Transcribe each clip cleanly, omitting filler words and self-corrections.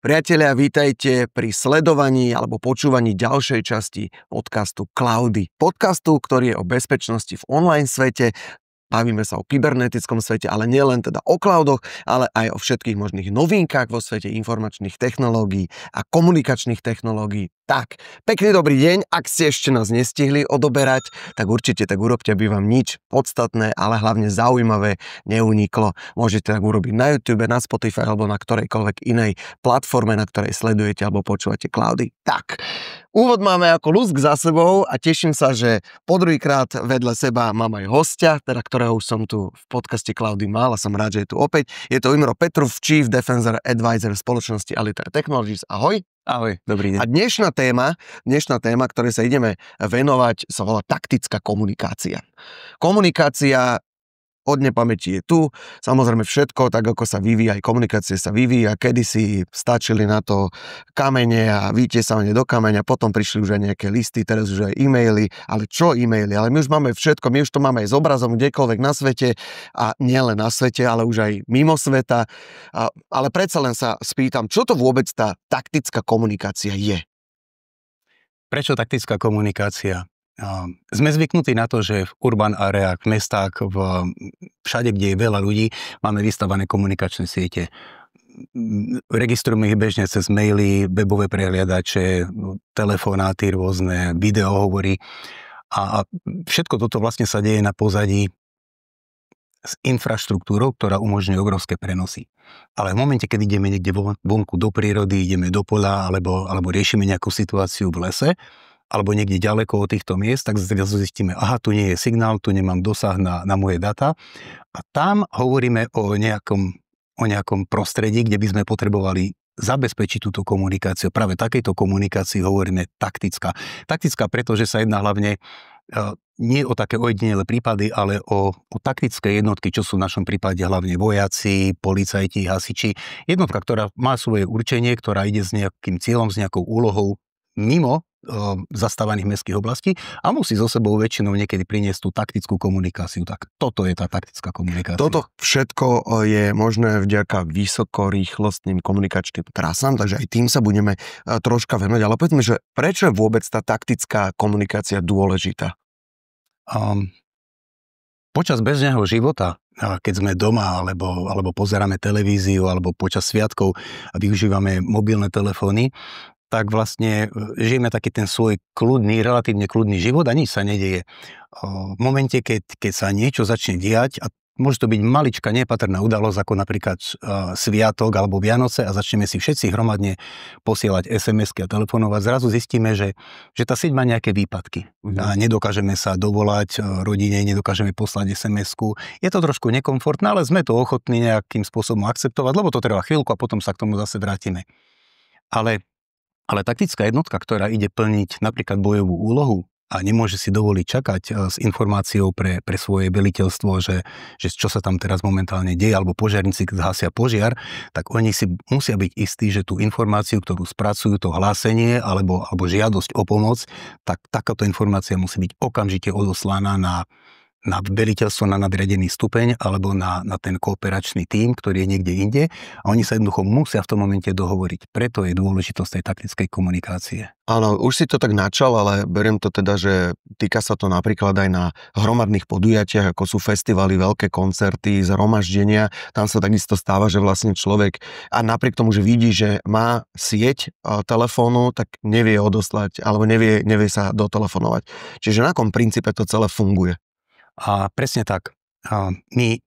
Priatelia, vítajte pri sledovaní alebo počúvaní ďalšej časti podcastu Cloudy. Podcastu, ktorý je o bezpečnosti v online svete. Bavíme sa o kybernetickom svete, ale nielen teda o cloudoch, ale aj o všetkých možných novinkách vo svete informačných technológií a komunikačných technológií. Tak, pekný dobrý deň, ak ste ešte nás nestihli odoberať, tak určite tak urobte, aby vám nič podstatné, ale hlavne zaujímavé neuniklo. Môžete tak urobiť na YouTube, na Spotify alebo na ktorejkoľvek inej platforme, na ktorej sledujete alebo počúvate Cloudy. Tak, úvod máme ako lusk za sebou a teším sa, že po druhýkrát vedľa seba mám aj hostia, teda ktorého už som tu v podcaste Cloudy mal a som rád, že je tu opäť. Je to Imro Petrov, Chief Defender Advisor spoločnosti Alitair Technologies. Ahoj. Ahoj, dobrý deň. A dnešná téma, ktorej sa ideme venovať, sa volá taktická komunikácia. Komunikácia od nepamäti je tu. Samozrejme všetko, tak ako sa vyvíja, aj komunikácie sa vyvíja. Kedysi stačili na to kamene a vytesávanie do kameňa, potom prišli už aj nejaké listy, teraz už aj e-maily. Ale čo e-maily? Ale my už máme všetko, my už to máme aj s obrazom kdekoľvek na svete a nielen na svete, ale už aj mimo sveta. Ale predsa len sa spýtam, čo to vôbec tá taktická komunikácia je? Prečo taktická komunikácia? Sme zvyknutí na to, že v urban areách, v mestách, všade, kde je veľa ľudí, máme vystavané komunikačné siete. Registrujeme ich bežne cez maily, webové prehliadače, telefonáty, rôzne videohovory. A všetko toto vlastne sa deje na pozadí s infraštruktúrou, ktorá umožňuje obrovské prenosy. Ale v momente, keď ideme niekde vonku do prírody, ideme do poľa, alebo riešime nejakú situáciu v lese, alebo niekde ďaleko od týchto miest, tak zrazu zistíme, aha, tu nie je signál, tu nemám dosah na moje data. A tam hovoríme o nejakom prostredí, kde by sme potrebovali zabezpečiť túto komunikáciu. Práve takejto komunikácii hovoríme taktická. Taktická, pretože sa jedná hlavne nie o také ojedinelé prípady, ale o taktické jednotky, čo sú v našom prípade hlavne vojaci, policajti, hasiči. Jednotka, ktorá má svoje určenie, ktorá ide s nejakým cieľom, s nejakou úlohou mimo zastávaných mestských oblastí a musí so sebou väčšinou niekedy priniesť tú taktickú komunikáciu. Tak toto je tá taktická komunikácia. Toto všetko je možné vďaka vysokorýchlostným komunikačným trasám, takže aj tým sa budeme troška venovať. Ale povedzme, že prečo je vôbec tá taktická komunikácia dôležitá? Počas bežného života, keď sme doma, alebo pozeráme televíziu, alebo počas sviatkov využívame mobilné telefóny, tak vlastne žijeme taký ten svoj relatívne kľudný život a nič sa nedeje. V momente, keď sa niečo začne diať, a môže to byť maličká nepatrná udalosť, ako napríklad sviatok alebo Vianoce a začneme si všetci hromadne posielať SMS-ky a telefonovať, zrazu zistíme, že tá sieť má nejaké výpadky. A nedokážeme sa dovolať rodine, nedokážeme poslať SMS-ku. Je to trošku nekomfortné, ale sme to ochotní nejakým spôsobom akceptovať, lebo to trvá chvíľku a potom sa k tomu zase vrátime. Ale taktická jednotka, ktorá ide plniť napríklad bojovú úlohu a nemôže si dovoliť čakať s informáciou pre svoje veliteľstvo, že čo sa tam teraz momentálne deje, alebo požiarníci, keď hasia požiar, tak oni si musia byť istí, že tú informáciu, ktorú spracujú, to hlásenie alebo žiadosť o pomoc, tak takáto informácia musí byť okamžite odoslaná na veliteľstvo, na nadriadený stupeň alebo na ten kooperačný tím, ktorý je niekde inde a oni sa jednoducho musia v tom momente dohovoriť. Preto je dôležitosť tej taktickej komunikácie. Áno, už si to tak načal, ale beriem to teda, že týka sa to napríklad aj na hromadných podujatiach, ako sú festivaly, veľké koncerty, zhromaždenia. Tam sa takisto stáva, že vlastne človek a napriek tomu, že vidí, že má sieť telefónu, tak nevie odoslať alebo nevie sa dotelefonovať. Čiže na akom princípe to celé funguje? A presne tak. My,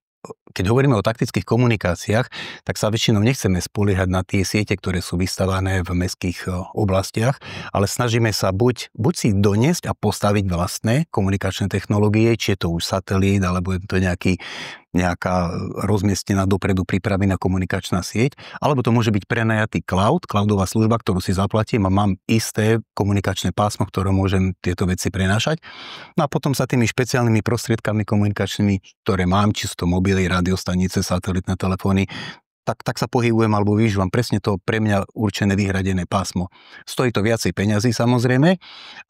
keď hovoríme o taktických komunikáciách, tak sa väčšinou nechceme spoliehať na tie siete, ktoré sú vystavané v mestských oblastiach, ale snažíme sa buď si doniesť a postaviť vlastné komunikačné technológie, či je to už satelít, alebo je to nejaká rozmiestnená dopredu pripravená komunikačná sieť, alebo to môže byť prenajatý cloudová služba, ktorú si zaplatím a mám isté komunikačné pásmo, ktoré môžem tieto veci prenášať. No a potom sa tými špeciálnymi prostriedkami komunikačnými, ktoré mám, či sú to mobily, radiostanice, satelitné telefóny, tak sa pohybujem alebo využívam presne to pre mňa určené vyhradené pásmo. Stojí to viacej peňazí samozrejme,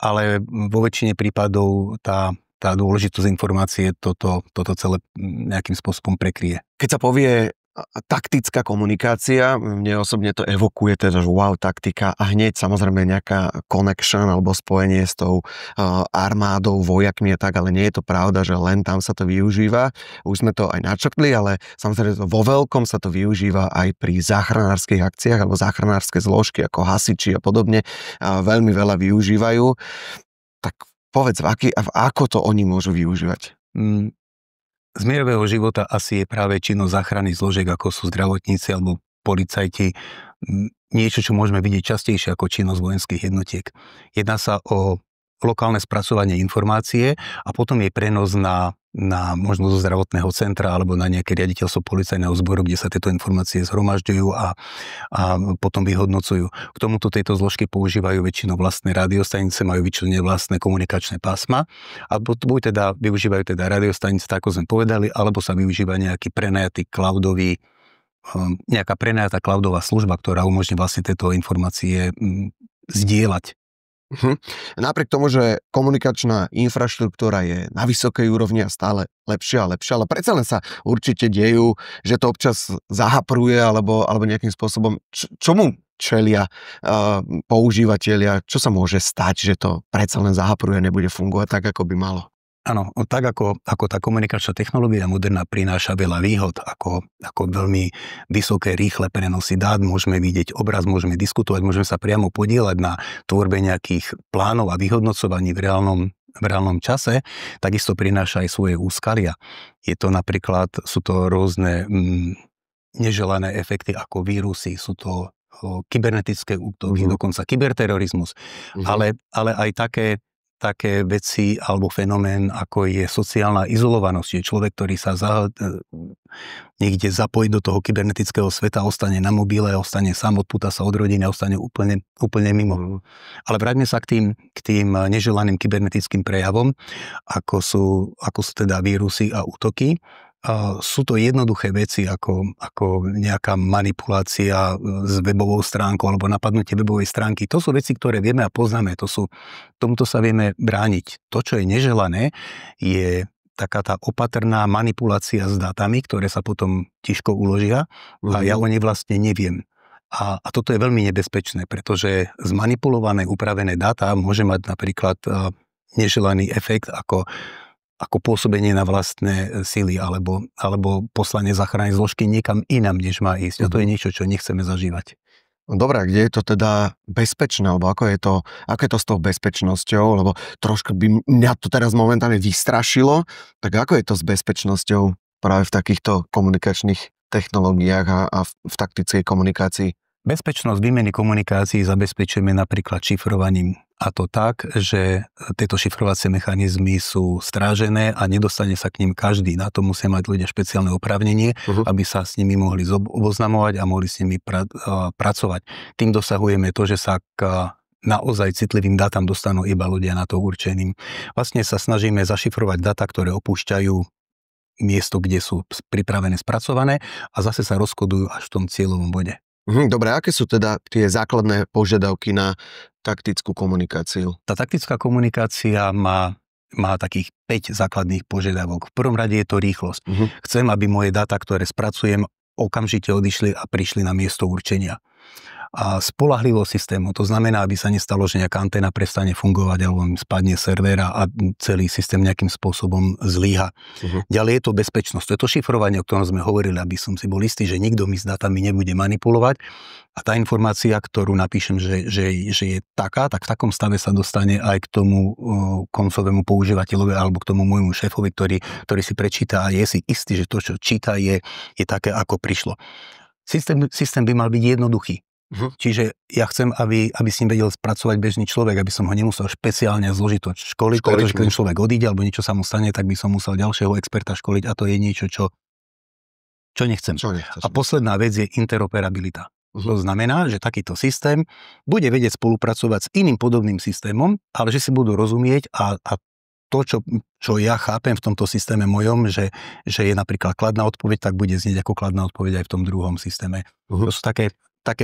ale vo väčšine prípadov tá dôležitosť informácie toto celé nejakým spôsobom prekryje. Keď sa povie taktická komunikácia, mne osobne to evokuje teda, že wow, taktika a hneď samozrejme nejaká connection alebo spojenie s tou armádou, vojakmi a tak, ale nie je to pravda, že len tam sa to využíva. Už sme to aj načrtli, ale samozrejme vo veľkom sa to využíva aj pri záchranárskych akciách alebo záchranárske zložky ako hasiči a podobne veľmi veľa využívajú. Tak povedz, ako to oni môžu využívať? Z mierového života asi je práve činnosť záchranných zložiek, ako sú zdravotníci alebo policajti, niečo, čo môžeme vidieť častejšie ako činnosť vojenských jednotiek. Jedná sa o lokálne spracovanie informácie a potom je prenos na možno zo zdravotného centra alebo na nejaké riaditeľstvo policajného zboru, kde sa tieto informácie zhromažďujú a potom vyhodnocujú. K tomuto tejto zložky používajú väčšinou vlastné rádiostanice, majú vyčlenené vlastné komunikačné pásma a buď teda využívajú teda rádiostanice, tak ako sme povedali, alebo sa využíva nejaký prenajatý cloudový, nejaká prenajatá cloudová služba, ktorá umožní vlastne tieto informácie zdieľať. Napriek tomu, že komunikačná infraštruktúra je na vysokej úrovni a stále lepšia a lepšia, ale predsa len sa určite dejú, že to občas zahapruje alebo nejakým spôsobom, čomu čelia používatelia, čo sa môže stať, že to predsa len zahapruje a nebude fungovať tak, ako by malo? Áno, tak ako tá komunikačná technológia moderná prináša veľa výhod, ako veľmi vysoké, rýchle prenosy dát, môžeme vidieť obraz, môžeme diskutovať, môžeme sa priamo podieľať na tvorbe nejakých plánov a vyhodnocovaní v reálnom čase, takisto prináša aj svoje úskalia. Sú to rôzne neželané efekty ako vírusy, sú to kybernetické útoky, dokonca kyberterorizmus, ale aj také veci alebo fenomén, ako je sociálna izolovanosť. Je človek, ktorý sa niekde zapojí do toho kybernetického sveta, ostane na mobile, ostane sám, odpúta sa od rodiny, ostane úplne mimo. Ale vráťme sa k tým neželaným kybernetickým prejavom, ako sú teda vírusy a útoky. Sú to jednoduché veci, ako nejaká manipulácia s webovou stránkou alebo napadnutie webovej stránky. To sú veci, ktoré vieme a poznáme. Tomuto sa vieme brániť. To, čo je neželané, je taká tá opatrná manipulácia s dátami, ktoré sa potom ťažko uložia a ja o nej vlastne neviem. A toto je veľmi nebezpečné, pretože zmanipulované, upravené dáta môže mať napríklad neželaný efekt ako pôsobenie na vlastné sily alebo poslanie záchrannej zložky niekam inam, než má ísť. A to je niečo, čo nechceme zažívať. Dobre, kde je to teda bezpečné, alebo ako je to s tou bezpečnosťou, lebo trošku by mňa to teraz momentálne vystrašilo, tak ako je to s bezpečnosťou práve v takýchto komunikačných technológiách a v taktickej komunikácii? Bezpečnosť výmeny komunikácií zabezpečujeme napríklad šifrovaním. A to tak, že tieto šifrovacie mechanizmy sú strážené a nedostane sa k ním každý. Na to musia mať ľudia špeciálne oprávnenie, aby sa s nimi mohli oboznamovať a mohli s nimi pracovať. Tým dosahujeme to, že sa k naozaj citlivým dátam dostanú iba ľudia na to určeným. Vlastne sa snažíme zašifrovať dáta, ktoré opúšťajú miesto, kde sú pripravené, spracované a zase sa rozkodujú až v tom cieľovom bode. Dobre, aké sú teda tie základné požiadavky na taktickú komunikáciu? Tá taktická komunikácia má takých 5 základných požiadavok. V prvom rade je to rýchlosť. Chcem, aby moje dáta, ktoré spracujem, okamžite odišli a prišli na miesto určenia. A spoľahlivosť systému, to znamená, aby sa nestalo, že nejaká anténa prestane fungovať alebo spadne server a celý systém nejakým spôsobom zlyha. Ďalej je to bezpečnosť, to je to šifrovanie, o ktorom sme hovorili, aby som si bol istý, že nikto mi s dátami nebude manipulovať a tá informácia, ktorú napíšem, že je taká, tak v takom stave sa dostane aj k tomu koncovému používateľovi alebo k tomu môjmu šéfovi, ktorý si prečíta a je si istý, že to, čo číta, je také, ako prišlo. Systém by mal byť jednoduchý. Čiže ja chcem, aby s ním vedel spracovať bežný človek, aby som ho nemusel špeciálne zložito školiť, pretože keď ten človek odíde alebo niečo sa mu stane, tak by som musel ďalšieho experta školiť a to je niečo, čo nechcem. A posledná vec je interoperabilita. To znamená, že takýto systém bude vedieť spolupracovať s iným podobným systémom, ale že si budú rozumieť a to, čo ja chápem v tomto systéme mojom, že je napríklad kladná odpoveď, tak bude znieť ako kladná odpoveď aj v tom druhom systéme. To sú také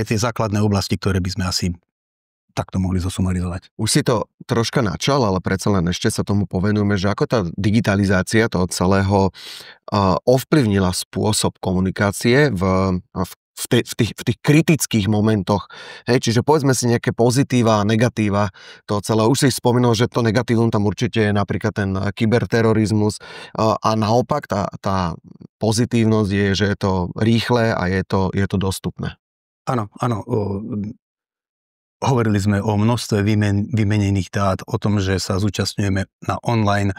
tie základné oblasti, ktoré by sme asi takto mohli zosumarizovať. Už si to troška načal, ale predsa len ešte sa tomu povenujeme, že ako tá digitalizácia toho celého ovplyvnila spôsob komunikácie v tých kritických momentoch. Hej, čiže povedzme si nejaké pozitíva a negatíva toho celého. Už si spomínal, že to negatívum tam určite je napríklad ten kyberterorizmus a naopak tá pozitívnosť je, že je to rýchle a je to dostupné. Áno. Hovorili sme o množstve vymenených dát, o tom, že sa zúčastňujeme na online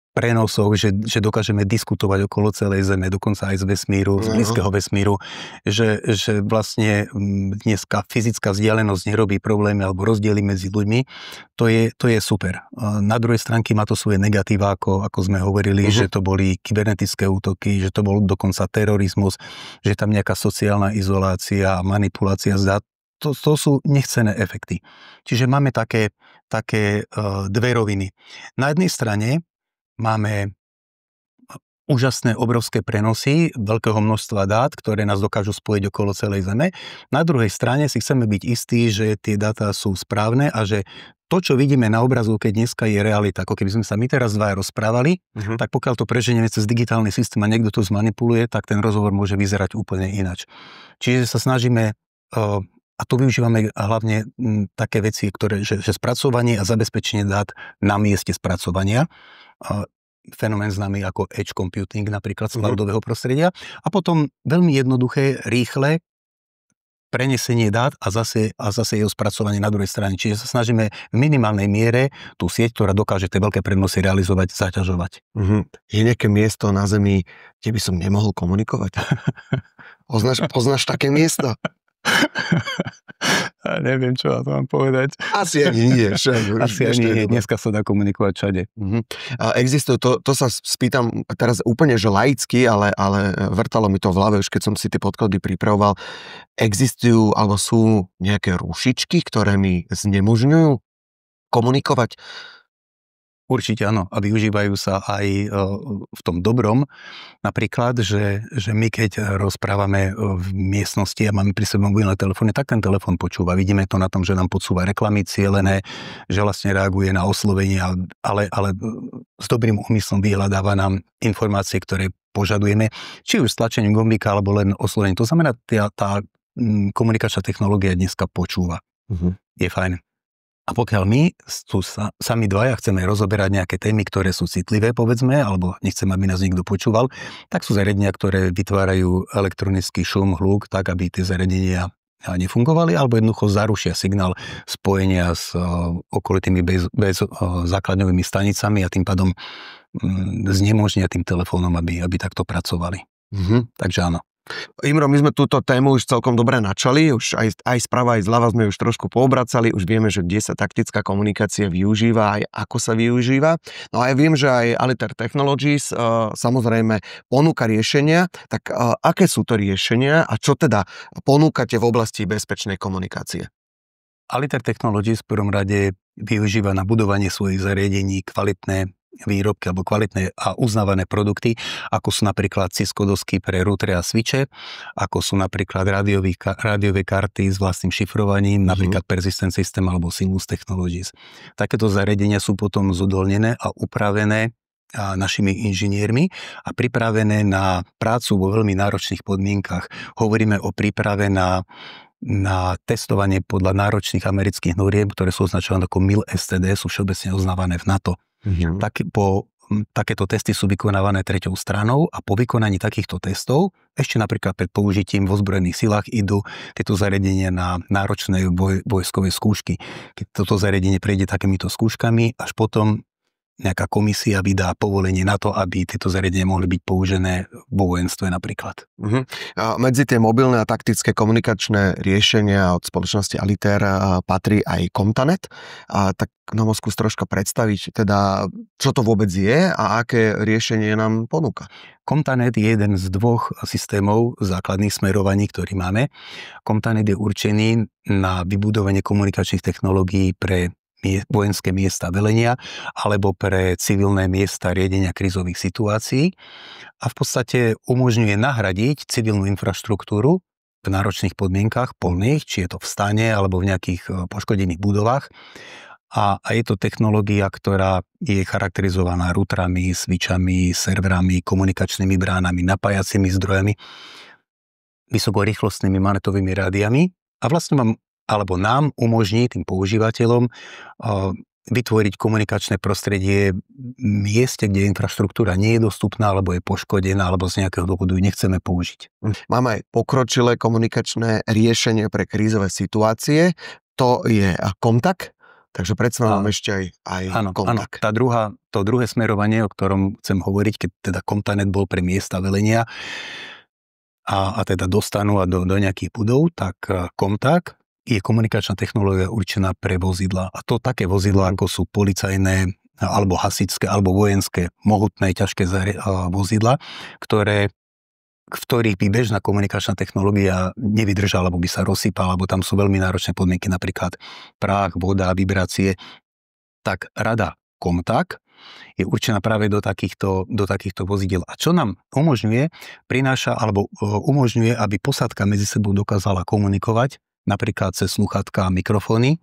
prenosoch, že dokážeme diskutovať okolo celej Zeme, dokonca aj z vesmíru, z blízkeho vesmíru, že vlastne dneska fyzická vzdialenosť nerobí problémy alebo rozdiely medzi ľuďmi. To je super. Na druhej stránke má to svoje negatíva, ako sme hovorili, že to boli kybernetické útoky, že to bol dokonca terorizmus, že tam nejaká sociálna izolácia a manipulácia z dát. To sú nechcené efekty. Čiže máme také dve roviny. Na jednej strane máme úžasné, obrovské prenosy veľkého množstva dát, ktoré nás dokážu spojiť okolo celej Zeme. Na druhej strane si chceme byť istí, že tie dáta sú správne a že to, čo vidíme na obrazovke dneska, je realita. Ako keby sme sa my teraz dvaja rozprávali, tak pokiaľ to preženieme cez digitálny systém a niekto to zmanipuluje, tak ten rozhovor môže vyzerať úplne inač. Čiže sa snažíme a tu využívame hlavne také veci, že spracovanie a zabezpečenie dát na mieste spracovania. Fenomén známy ako edge computing, napríklad z cloudového prostredia. A potom veľmi jednoduché, rýchle prenesenie dát a zase jeho spracovanie na druhej strane. Čiže sa snažíme v minimálnej miere tú sieť, ktorá dokáže tie veľké prenosy realizovať, zaťažovať. Je nejaké miesto na Zemi, kde by som nemohol komunikovať? Poznáš také miesto? Neviem, čo to mám povedať. Asi ani nie. Asi ani nie. Dneska sa dá komunikovať všade. Existuje, to sa spýtam teraz úplne, že laicky, ale vrtalo mi to v hlave, už keď som si tie podklady pripravoval. Existujú, alebo sú nejaké rušičky, ktoré mi znemožňujú komunikovať? Určite áno. A využívajú sa aj v tom dobrom. Napríklad, že my keď rozprávame v miestnosti a máme pri sebe mobilné telefóny, tak ten telefón počúva. Vidíme to na tom, že nám podsúva reklamy cielené, že vlastne reaguje na oslovenia, ale s dobrým úmyslom vyhľadáva nám informácie, ktoré požadujeme, či už stlačením gombíka, alebo len oslovením. To znamená, tá komunikačná technológia dneska počúva. Je fajn. A pokiaľ my tu sami dvaja chceme rozoberať nejaké témy, ktoré sú citlivé, povedzme, alebo nechceme, aby nás niekto počúval, tak sú zariadenia, ktoré vytvárajú elektronický šum, hluk, tak, aby tie zariadenia nefungovali, alebo jednoducho zarušia signál spojenia s okolitými bez základňovými stanicami a tým pádom znemožnia tým telefónom, aby takto pracovali. Takže áno. Imro, my sme túto tému už celkom dobre načali, už aj sprava, aj zľava sme už trošku poobracali, už vieme, že kde sa taktická komunikácia využíva, aj ako sa využíva. No a ja viem, že aj Aliter Technologies samozrejme ponúka riešenia, tak aké sú to riešenia a čo teda ponúkate v oblasti bezpečnej komunikácie? Aliter Technologies v prvom rade využíva na budovanie svojich zariadení kvalitné výrobky alebo kvalitné a uznávané produkty, ako sú napríklad Cisco dosky pre routere a switche, ako sú napríklad rádiové karty s vlastným šifrovaním, napríklad Persistent System alebo Silvus Technologies. Takéto zariadenia sú potom zodolnené a upravené našimi inžiniermi a pripravené na prácu vo veľmi náročných podmienkach. Hovoríme o príprave na testovanie podľa náročných amerických noriem, ktoré sú označované ako MIL STD, sú všeobecne uznávané v NATO. Takéto testy sú vykonávané treťou stranou a po vykonaní takýchto testov, ešte napríklad pred použitím v ozbrojených silách, idú tieto zariadenia na náročné vojskové skúšky. Keď toto zariadenie prejde takýmito skúškami, až potom nejaká komisia vydá povolenie na to, aby tieto zariadenia mohli byť použené vo vojenstve napríklad. A medzi tie mobilné a taktické komunikačné riešenia od spoločnosti Aliter patrí aj Comtanet. Tak nám skús troška predstaviť, teda, čo to vôbec je a aké riešenie nám ponúka. Comtanet je jeden z dvoch systémov základných smerovaní, ktorý máme. Comtanet je určený na vybudovanie komunikačných technológií pre vojenské miesta velenia alebo pre civilné miesta riadenia krízových situácií a v podstate umožňuje nahradiť civilnú infraštruktúru v náročných podmienkach polných, či je to v stane alebo v nejakých poškodených budovách. A je to technológia, ktorá je charakterizovaná routerami, switchami, serverami, komunikačnými bránami, napájacími zdrojami, vysokorýchlostnými magnetovými rádiami a vlastne nám umožní tým používateľom vytvoriť komunikačné prostredie v mieste, kde infraštruktúra nie je dostupná, alebo je poškodená, alebo z nejakého dôvodu ju nechceme použiť. Máme aj pokročilé komunikačné riešenie pre krízové situácie. To je Comtac, takže predsa máme ešte aj Comtac. Áno, to druhé smerovanie, o ktorom chcem hovoriť, keď teda Comtanet bol pre miesta velenia a teda dostanú do nejakých budov, tak Comtac je komunikačná technológia určená pre vozidla. A to také vozidla, ako sú policajné, alebo hasičské, alebo vojenské, mohutné, ťažké vozidla, v ktorých by bežná komunikačná technológia nevydržala, alebo by sa rozsypala, alebo tam sú veľmi náročné podmienky, napríklad prach, voda, vibrácie. Tak rada Comtac je určená práve do takýchto vozidel. A čo nám umožňuje, umožňuje, aby posádka medzi sebou dokázala komunikovať, napríklad cez slúchadká a mikrofóny,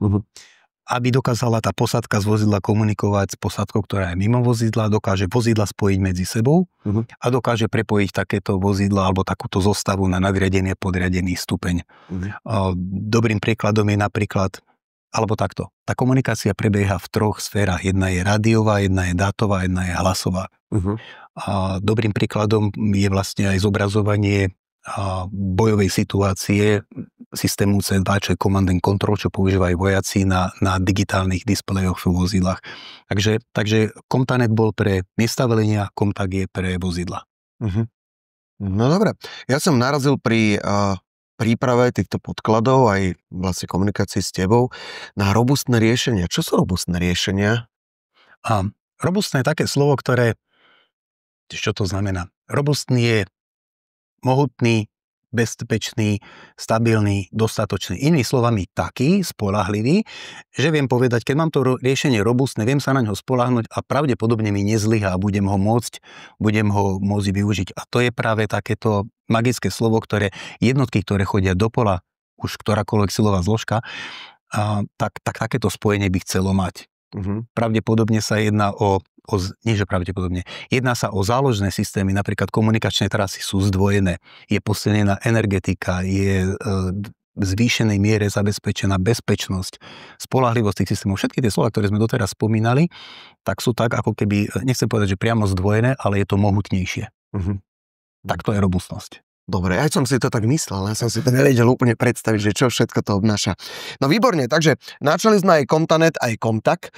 aby dokázala tá posádka z vozidla komunikovať s posádkou, ktorá je mimo vozidla, dokáže vozidla spojiť medzi sebou a dokáže prepojiť takéto vozidla alebo takúto zostavu na nadriadený a podriadený stupeň. Dobrým príkladom je napríklad, alebo takto, tá komunikácia prebieha v 3 sférach. Jedna je rádiová, jedna je dátová, jedna je hlasová. A dobrým príkladom je vlastne aj zobrazovanie bojovej situácie systému C2, čo je Command and Control, čo používajú vojaci na digitálnych displejoch v vozidlách. Takže Comtanet bol pre miesta velenia, Comtac je pre vozidla. No dobre, ja som narazil pri príprave týchto podkladov aj vlastne komunikácii s tebou na robustné riešenia. Čo sú robustné riešenia? Robustné je také slovo, ktoré... Čo to znamená? Robustný je mohutný, bezpečný, stabilný, dostatočný. Inými slovami taký, spoľahlivý, že viem povedať, keď mám to riešenie robustné, viem sa na ňo spoľahnúť a pravdepodobne mi nezlyhá a budem ho môcť využiť. A to je práve takéto magické slovo, ktoré jednotky, ktoré chodia do pola, už ktorákoľvek silová zložka, tak takéto spojenie by chcelo mať. Pravdepodobne sa jedná jedná sa o záložné systémy, napríklad komunikačné trasy sú zdvojené, je posilnená energetika, je v zvýšenej miere zabezpečená bezpečnosť, spoľahlivosť tých systémov. Všetky tie slova, ktoré sme doteraz spomínali, tak sú tak ako keby, nechcem povedať, že priamo zdvojené, ale je to mohutnejšie. Tak to je robustnosť. Dobre, aj som si to tak myslel, ja som si to nevedel úplne predstaviť, že čo všetko to obnáša. No výborne, takže načali sme aj Comtanet, aj Comtac.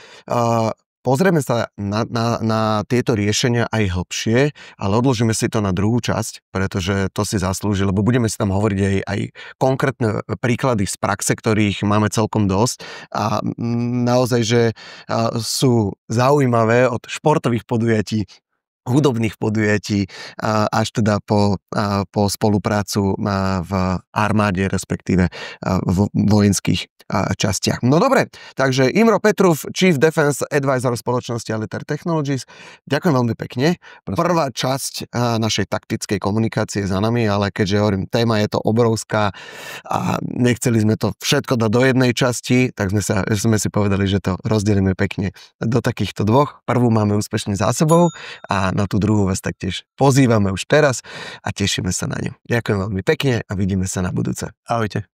Pozrieme sa na tieto riešenia aj hlbšie, ale odložíme si to na druhú časť, pretože to si zaslúži, lebo budeme si tam hovoriť aj konkrétne príklady z praxe, ktorých máme celkom dosť a naozaj, že sú zaujímavé od športových podujatí, hudobných podujatí až teda po spoluprácu v armáde, respektíve v vojenských častiach. No dobre, takže Imro Petruf, Chief Defense Advisor spoločnosti Altair Technologies. Ďakujem veľmi pekne. Prvá časť našej taktickej komunikácie za nami, ale keďže hovorím, téma je to obrovská a nechceli sme to všetko dať do jednej časti, tak sme si povedali, že to rozdelíme pekne do takýchto dvoch. Prvú máme úspešne za sebou a na tú druhú vás taktiež pozývame už teraz a tešíme sa na ňu. Ďakujem veľmi pekne a vidíme sa na budúce. Ahojte.